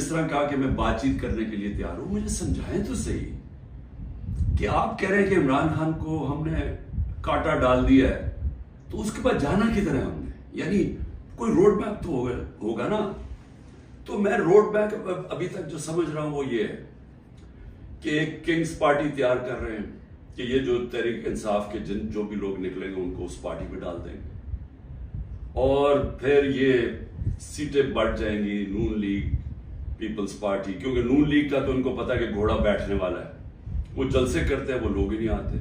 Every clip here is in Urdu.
جس طرح کہا کہ میں بات چیت کرنے کے لیے تیار ہوں، مجھے سمجھائیں تو صحیح کہ آپ کہہ رہے ہیں کہ عمران خان کو ہم نے کاٹا ڈال دیا ہے، تو اس کے بعد جانا کدھر ہے ہم نے؟ یعنی کوئی روڈ میپ تو ہوگا نا. تو میں روڈ میپ ابھی تک جو سمجھ رہا ہوں وہ یہ ہے کہ ایک کنگز پارٹی تیار کر رہے ہیں کہ یہ جو تحریک انصاف کے جو بھی لوگ نکلیں گے ان کو اس پارٹی میں ڈال دیں گے، اور پھر یہ سیٹیں بڑھ جائیں گی نون لیگ پیپلز پارٹی، کیونکہ نون لیگ کا تو ان کو پتا کہ گھوڑا بیٹھنے والا ہے، وہ جلسے کرتے ہیں، وہ لوگ ہی نہیں آتے.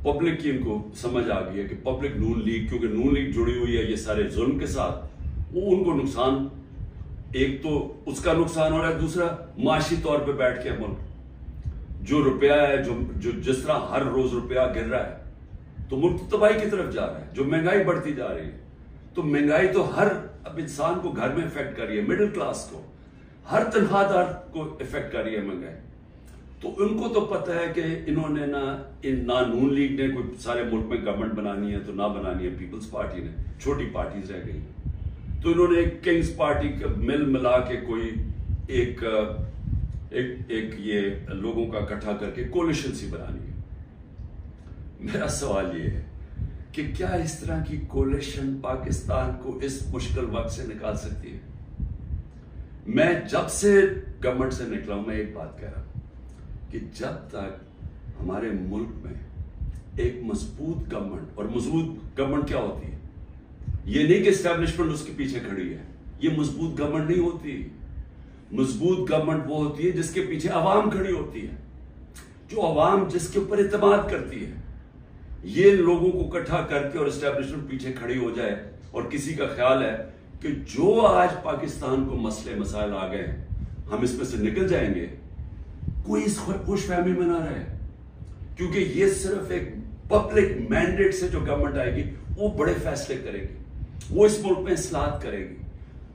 پبلک کی ان کو سمجھ آ گئی ہے کہ پبلک نون لیگ، کیونکہ نون لیگ جڑی ہوئی ہے یہ سارے ظلم کے ساتھ، وہ ان کو نقصان، ایک تو اس کا نقصان ہو رہا ہے، دوسرا معاشی طور پہ بیٹھ کے ملک جو روپیہ ہے، جو جس طرح ہر روز روپیہ گر رہا ہے تو ملک تو تباہی کی طرف جا رہا ہے. جو مہنگائی بڑھتی جا رہی ہے، تو مہنگائی تو ہر اب انسان کو گھر میں افیکٹ کر رہی ہے، مڈل کلاس کو، ہر تنخواہ دار کو افیکٹ کر رہی ہے مہنگائی. تو ان کو تو پتہ ہے کہ انہوں نے نہ نون لیگ نے کوئی سارے ملک میں گورنمنٹ بنانی ہے تو نہ بنانی ہے پیپلز پارٹی نے، چھوٹی پارٹیز رہ گئی. تو انہوں نے ایک کنگز پارٹی کا ملا کے کوئی ایک یہ لوگوں کا اکٹھا کر کے کولیشن سی بنانی ہے. میرا سوال یہ ہے کہ کیا اس طرح کی کولیشن پاکستان کو اس مشکل وقت سے نکال سکتی ہے؟ میں جب سے گورنمنٹ سے نکلا ہوں میں ایک بات کہہ رہا ہوں کہ جب تک ہمارے ملک میں ایک مضبوط گورنمنٹ، اور مضبوط گورنمنٹ کیا ہوتی ہے، یہ نہیں کہ اسٹیبلشمنٹ اس کے پیچھے کھڑی ہے، یہ مضبوط گورنمنٹ نہیں ہوتی. مضبوط گورنمنٹ وہ ہوتی ہے جس کے پیچھے عوام کھڑی ہوتی ہے، جو عوام جس کے اوپر اعتماد کرتی ہے. یہ لوگوں کو اکٹھا کر کے اور اسٹیبلشمنٹ پیچھے کھڑی ہو جائے اور کسی کا خیال ہے کہ جو آج پاکستان کو مسئلے مسائل آ گئے ہم اس میں سے نکل جائیں گے، کوئی اس خوش فہمی میں نہ رہے، کیونکہ یہ صرف ایک پبلک مینڈیٹ سے جو گورنمنٹ آئے گی وہ بڑے فیصلے کرے گی، وہ اس ملک میں اصلاحات کرے گی،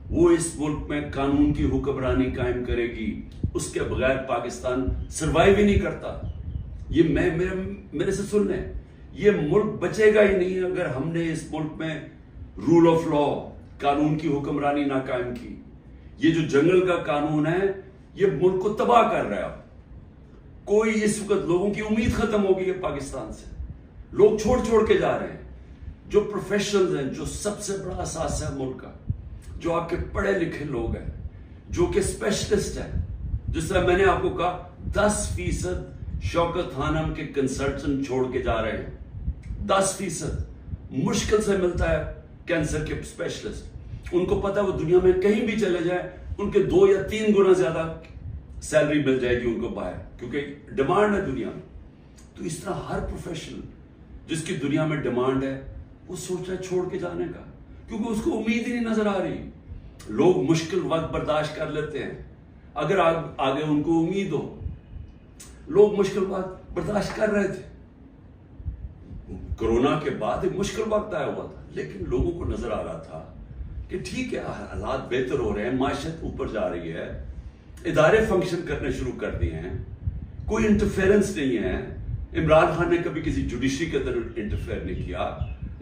وہ اس ملک میں قانون کی حکمرانی قائم کرے گی. اس کے بغیر پاکستان سروائیو ہی نہیں کرتا. یہ میرے سے سن لیں، یہ ملک بچے گا ہی نہیں اگر ہم نے اس ملک میں رول آف لا، قانون کی حکمرانی نہ قائم کی. یہ جو جنگل کا قانون ہے یہ ملک کو تباہ کر رہا ہے. کوئی اس وقت لوگوں کی امید ختم ہو گئی ہے پاکستان سے، لوگ چھوڑ کے جا رہے ہیں. جو پروفیشنلز ہیں، جو سب سے بڑا اثاثہ ہے ملک کا، جو آپ کے پڑھے لکھے لوگ ہیں، جو کہ اسپیشلسٹ ہیں، جس طرح میں نے آپ کو کہا 10% شوکت خانم کے کنسلٹنٹ چھوڑ کے جا رہے ہیں. 10% مشکل سے ملتا ہے کینسر کے اسپیشلسٹ. ان کو پتا ہے وہ دنیا میں کہیں بھی چلے جائیں ان کے 2 یا 3 گنا زیادہ سیلری مل جائے گی ان کو باہر، کیونکہ ڈیمانڈ ہے دنیا میں. تو اس طرح ہر پروفیشنل جس کی دنیا میں ڈیمانڈ ہے وہ سوچ رہا ہے چھوڑ کے جانے کا، کیونکہ اس کو امید ہی نہیں نظر آ رہی. لوگ مشکل وقت برداشت کر لیتے ہیں اگر آگے ان کو امید ہو. لوگ مشکل وقت برداشت کر رہے تھے، کرونا کے بعد ایک مشکل وقت آیا ہوا تھا، لیکن لوگوں کو نظر آ رہا تھا کہ ٹھیک ہے حالات بہتر ہو رہے ہیں، معیشت اوپر جا رہی ہے، ادارے فنکشن کرنے شروع کر دیے ہیں، کوئی انٹرفیئرنس نہیں ہے. عمران خان نے کبھی کسی جوڈیشری کے اندر انٹرفیئر نہیں کیا،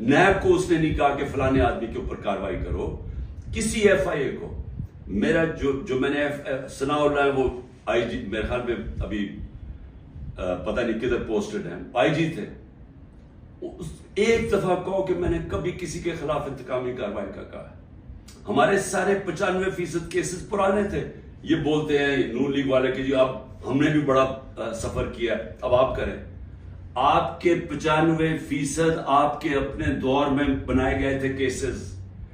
نیب کو اس نے نہیں کہا کہ فلانے آدمی کے اوپر کاروائی کرو، کسی ایف آئی اے کو. میرا جو میں نے ثناء اللہ ہے وہ آئی جی، میرے خیال میں ابھی پتہ نہیں کدھر پوسٹڈ ہیں، آئی جی تھے. ایک دفعہ کہو کہ میں نے کبھی کسی کے خلاف انتقامی کاروائی کا کہا. ہمارے سارے 95% کیسز پرانے تھے. یہ بولتے ہیں نون لیگ والے کہ جی اب ہم نے بھی بڑا سفر کیا اب آپ کریں. آپ کے 95% آپ کے اپنے دور میں بنائے گئے تھے کیسز.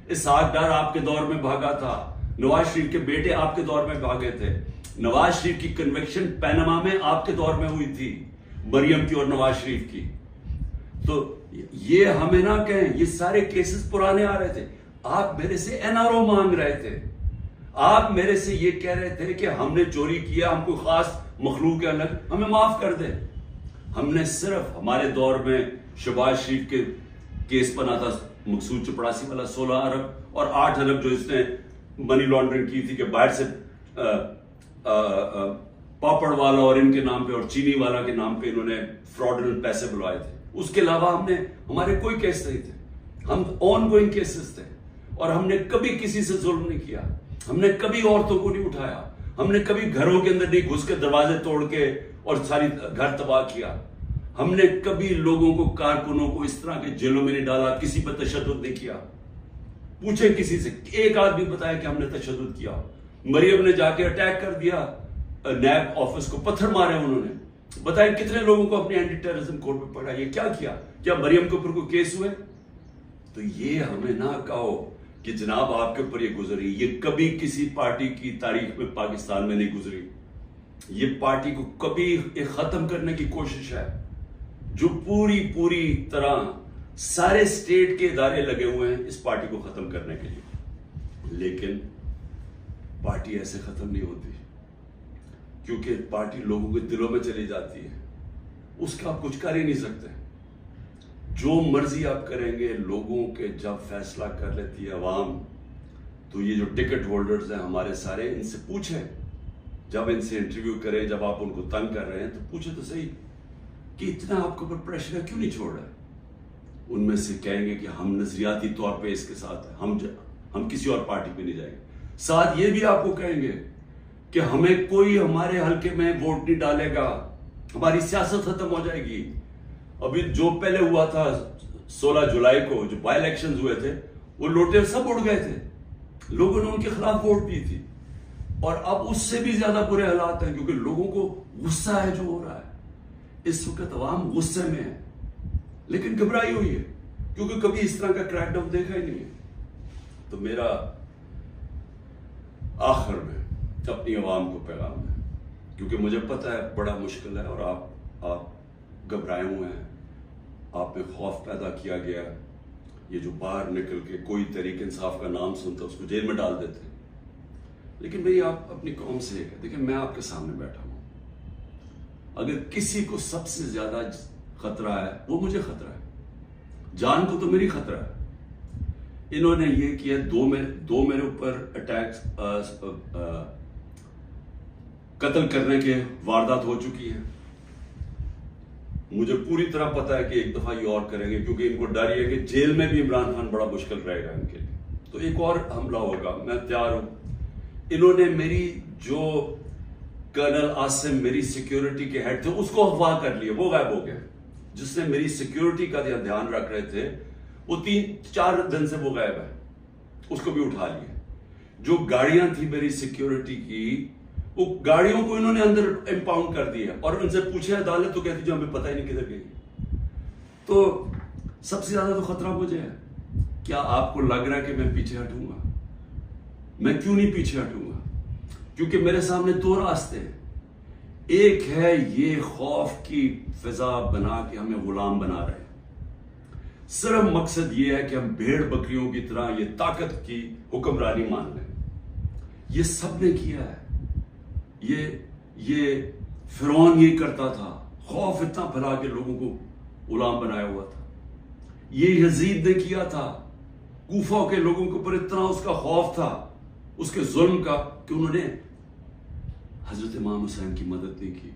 اسحاق ڈار آپ کے دور میں بھاگا تھا، نواز شریف کے بیٹے آپ کے دور میں بھاگے تھے. نواز شریف کی کنوکشن پینما میں آپ کے دور میں ہوئی تھی، مریم کی اور نواز شریف کی. تو یہ ہمیں نہ کہیں، یہ سارے کیسز پرانے آ رہے تھے. آپ میرے سے این آر او مانگ رہے تھے، آپ میرے سے یہ کہہ رہے تھے کہ ہم نے چوری کیا، ہم کوئی خاص مخلوق ہے الگ، ہمیں معاف کر دیں. ہم نے صرف ہمارے دور میں شہباز شریف کے کیس بنا تھا مقصود چپڑاسی والا 16 ارب اور 8 ارب جو اس نے منی لانڈرنگ کی تھی کہ باہر سے پاپڑ والا اور ان کے نام پہ اور چینی والا کے نام پہ انہوں نے فراڈنٹ پیسے بلوائے تھے. اس کے علاوہ ہمارے کوئی کیس نہیں تھے. ہم آن گوئنگ کیسز تھے اور ہم نے کبھی کسی سے ظلم نہیں کیا. ہم نے کبھی عورتوں کو نہیں اٹھایا. ہم نے کبھی گھروں کے اندر نہیں گھس کے دروازے توڑ کے اور ساری گھر تباہ کیا. ہم نے کبھی لوگوں کو کارکنوں کو اس طرح کے جیلوں میں نہیں ڈالا, کسی پر تشدد نہیں کیا. پوچھیں کسی سے, ایک آدمی بتایا کہ ہم نے تشدد کیا. مریم نے جا کے اٹیک کر دیا نیب آفس کو, پتھر مارے انہوں نے. بتائیں کتنے لوگوں کو اپنی اینٹی ٹیررزم کورٹ پہ پڑھا, یہ کیا کیا؟ کیا مریم کے اوپر کوئی کیس ہوئے؟ تو یہ ہمیں نہ کہو کہ جناب آپ کے اوپر یہ گزری. یہ کبھی کسی پارٹی کی تاریخ میں پاکستان میں نہیں گزری. یہ پارٹی کو کبھی ختم کرنے کی کوشش ہے, جو پوری طرح سارے اسٹیٹ کے ادارے لگے ہوئے ہیں اس پارٹی کو ختم کرنے کے لیے. لیکن پارٹی ایسے ختم نہیں ہوتی, کیونکہ پارٹی لوگوں کے دلوں میں چلی جاتی ہے. اس کا آپ کچھ کر ہی نہیں سکتے. جو مرضی آپ کریں گے, لوگوں کے جب فیصلہ کر لیتی ہے عوام, تو یہ جو ٹکٹ ہولڈرز ہیں ہمارے سارے, ان سے پوچھیں, جب ان سے انٹرویو کریں, جب آپ ان کو تنگ کر رہے ہیں تو پوچھیں تو صحیح کہ اتنا آپ کے اوپر پریشر ہے, کیوں نہیں چھوڑ رہے؟ ان میں سے کہیں گے کہ ہم نظریاتی طور پہ اس کے ساتھ ہیں, ہم کسی اور پارٹی پہ نہیں جائیں گے. ساتھ یہ بھی آپ کو کہیں گے کہ ہمیں کوئی ہمارے حلقے میں ووٹ نہیں ڈالے گا, ہماری سیاست ختم ہو جائے گی. ابھی جو پہلے ہوا تھا 16 جولائی کو جو بائی الیکشنز ہوئے تھے, وہ لوٹے سب اڑ گئے تھے, لوگوں نے ان کے خلاف ووٹ دی تھی. اور اب اس سے بھی زیادہ برے حالات ہیں, کیونکہ لوگوں کو غصہ ہے جو ہو رہا ہے. اس وقت عوام غصے میں ہے, لیکن گھبرائی ہوئی ہے, کیونکہ کبھی اس طرح کا کریک ڈاؤن دیکھا ہی نہیں ہے. تو میرا آخر میں اپنی عوام کو پیغام ہے, کیونکہ مجھے پتہ ہے بڑا مشکل ہے, اور آپ گھبرائے ہوئے ہیں, آپ میں خوف پیدا کیا گیا. یہ جو باہر نکل کے کوئی تحریک انصاف کا نام سنتا اس کو جیل میں ڈال دیتے. لیکن بھئی آپ اپنی قوم سے ایک ہے, دیکھیں میں آپ کے سامنے بیٹھا ہوں, اگر کسی کو سب سے زیادہ خطرہ ہے وہ مجھے خطرہ ہے, جان کو تو میری خطرہ ہے. انہوں نے یہ کیا, دو میرے اوپر اٹیک قتل کرنے کے واردات ہو چکی ہیں. مجھے پوری طرح پتا ہے کہ ایک دفعہ یہ اور کریں گے, کیونکہ ان کو ڈر یہ ہے کہ جیل میں بھی عمران خان بڑا مشکل رہے گا ان کے لیے, تو ایک اور حملہ ہوگا. میں تیار ہوں. انہوں نے میری جو کرنل عاصم میری سیکیورٹی کے ہیڈ تھے اس کو اغوا کر لیا, وہ غائب ہو گئے. جس نے میری سیکیورٹی کا دھیان رکھ رہے تھے وہ 3-4 دن سے وہ غائب ہے, اس کو بھی اٹھا لیا. جو گاڑیاں تھی میری سیکیورٹی کی, وہ گاڑیوں کو انہوں نے اندر امپاؤنڈ کر دیا, اور ان سے پوچھے عدالت تو کہتی جو ہمیں پتہ ہی نہیں کدھر گئی. تو سب سے زیادہ تو خطرہ مجھے ہے. کیا آپ کو لگ رہا ہے کہ میں پیچھے ہٹوں گا؟ میں کیوں نہیں پیچھے ہٹوں گا؟ کیونکہ میرے سامنے 2 راستے ہیں. ایک ہے یہ خوف کی فضا بنا کے ہمیں غلام بنا رہے ہیں. صرف مقصد یہ ہے کہ ہم بھیڑ بکریوں کی طرح یہ طاقت کی حکمرانی مان لیں. یہ سب نے کیا ہے. یہ فرعون یہ کرتا تھا, خوف اتنا پھیلا کے لوگوں کو غلام بنایا ہوا تھا. یہ یزید نے کیا تھا, کوفہ کے لوگوں کے اوپر اتنا اس کا خوف تھا اس کے ظلم کا کہ انہوں نے حضرت امام حسین کی مدد نہیں کی.